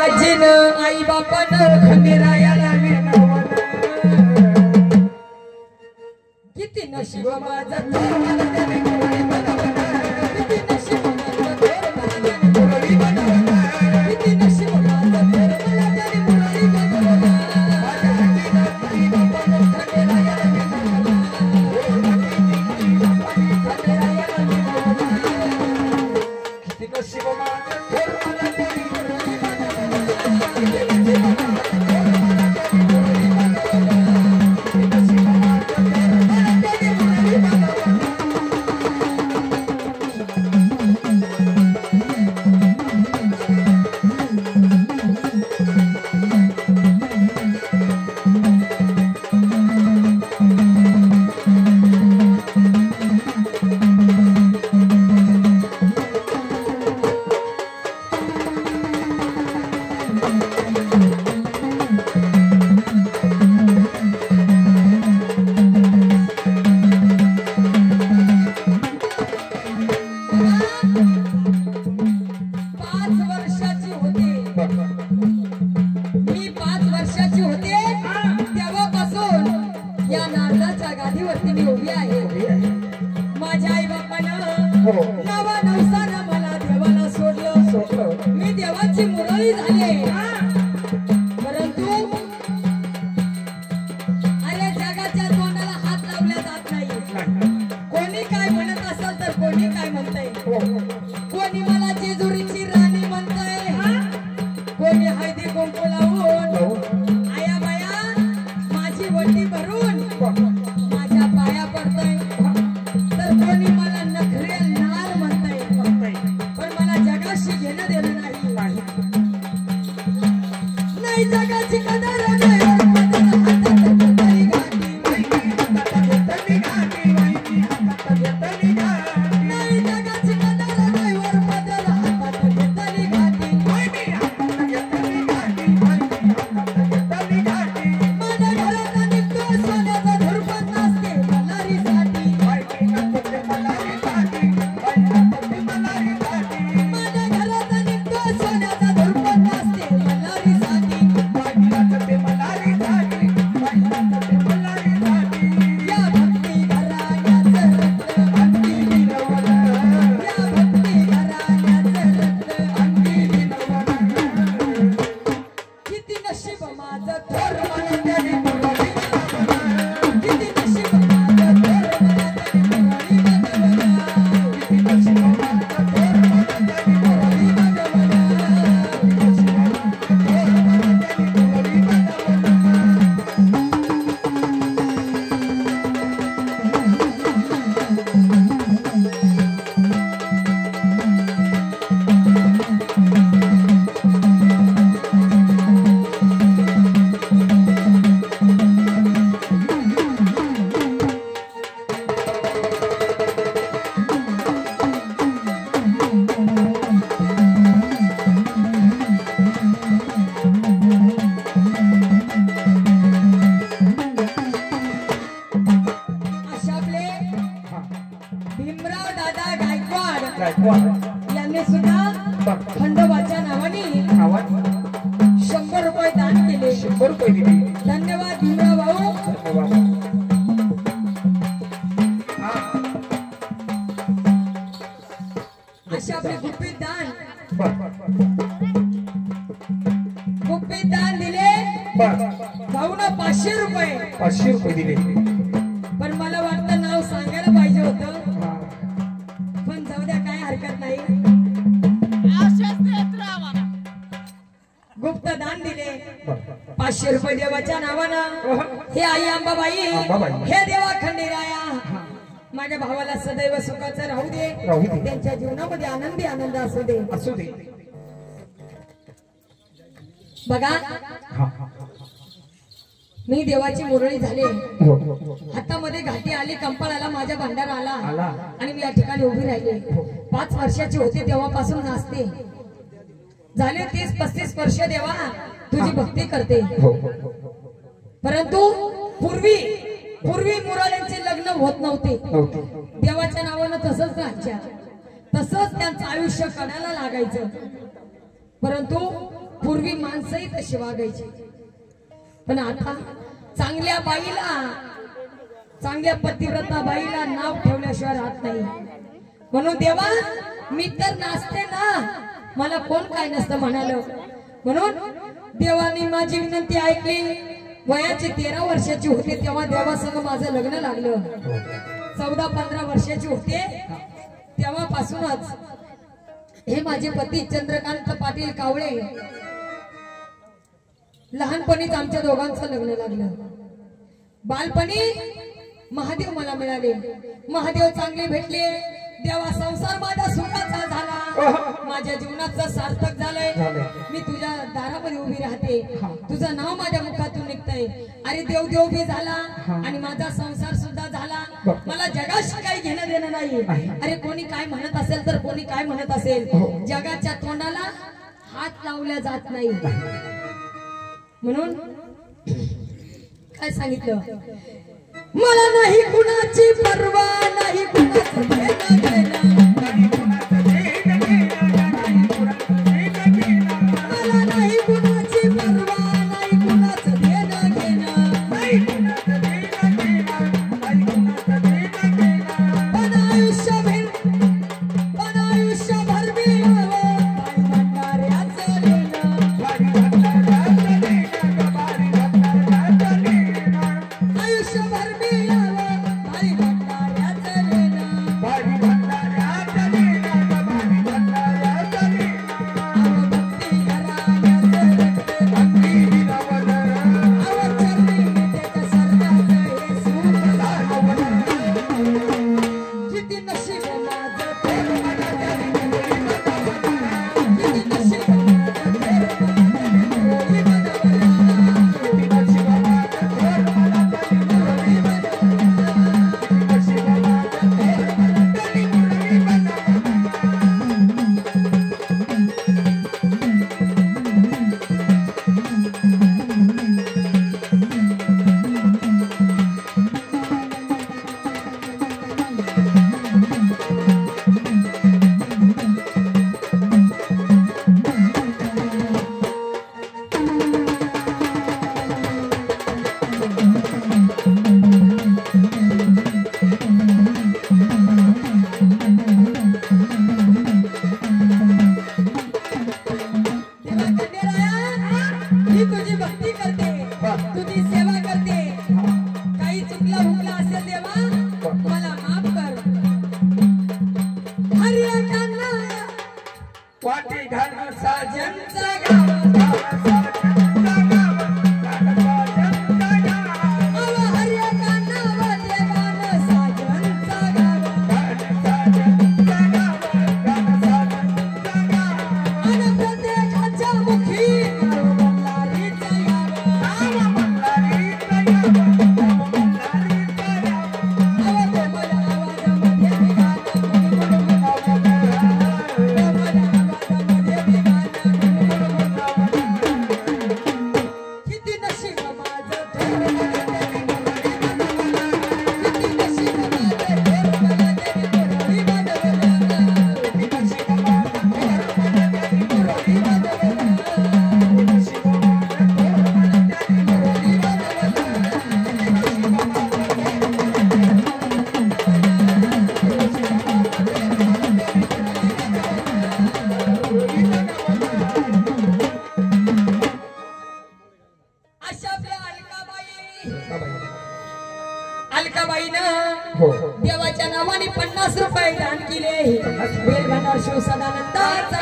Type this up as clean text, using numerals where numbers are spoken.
आजीन आई बापानं खंडेरायाला विनवलं किती नशीब माझं यांनी सुद्धा खंडोबाच्या नावाने 100 रुपये दान केले. 100 रुपये दिले. धन्यवाद भीमराव भाऊ. असे आपले गुपित दान दिले. भाऊनं 500 रुपये दिले. पण मला वाटतं नाव सांगायला पाहिजे होतं. पण जाऊ द्या, काय हरकत नाही. गुप्त दान दिले 500 रुपये देवाच्या नावानं. हे आई अंबाबाई, हे देवा खंडेराया, माझ्या भावाला सदैव सुखाचं राहू दे. त्यांच्या जीवनामध्ये आनंद असू दे. बघा, मी देवाची मुरळी झाले. हातामध्ये घाटी आली, कंपाळाला माझ्या भांडारा आला आणि मी या ठिकाणी उभी राहिले. 5 वर्षाची होते तेव्हापासून नाचते. झाले 30-35 वर्ष देवा तुझी भक्ती करते. परंतु पूर्वी मुराल्यांचे लग्न होत नव्हते. देवाच्या नावानं तसंच राहायच्या, तसंच त्यांचं आयुष्य काढायला लागायचं. परंतु पूर्वी माणसंही तशी वागायची. पण आता चांगल्या बाईला, चांगल्या पतिव्रता बाईला नाव ठेवल्याशिवाय राहत नाही. म्हणून देवा मी तर नाचते ना, मला कोण काय नसतं म्हणालं. म्हणून देवाने माझी विनंती ऐकली. वयाची 13 वर्षाची होते तेव्हा देवासंग माझं लग्न लागलं. 14-15 वर्षाची होते तेव्हापासूनच हे माझे पती चंद्रकांत पाटील कावळे, लहानपणीच आमच्या दोघांचं लग्न लागलं. बालपणी महादेव मला मिळाले. महादेव चांगले भेटले. देवा संसार माझा सुखाचा झाला. माझ्या जीवनाचं सार्थक झालंय. मी तुझ्या दारामध्ये उभी राहते. तुझं नाव माझ्या मुखातून निघतंय. अरे देव देव बी झाला आणि माझा संसार सुद्धा झाला. मला जगाशी काही घेणं देणं नाही. अरे कोणी काय म्हणत असेल तर कोणी काय म्हणत असेल, जगाच्या तोंडाला हात लावल्या जात नाही. म्हणून काय सांगितलं, मला नाही कुणाची पर्वा, नाही कुणाचं देणं घेणं, मला नाही कुणाची पर्वा, नाही कुणाचं देणं घेणं, पण आयुष्यभर मी भंडाऱ्याचं लेणं, आयुष्यभर वाटी घालून साजनचं गाव देवाच्या नावाने 50 रुपये दान केले. वेल भंडार शिव सदानंदाचा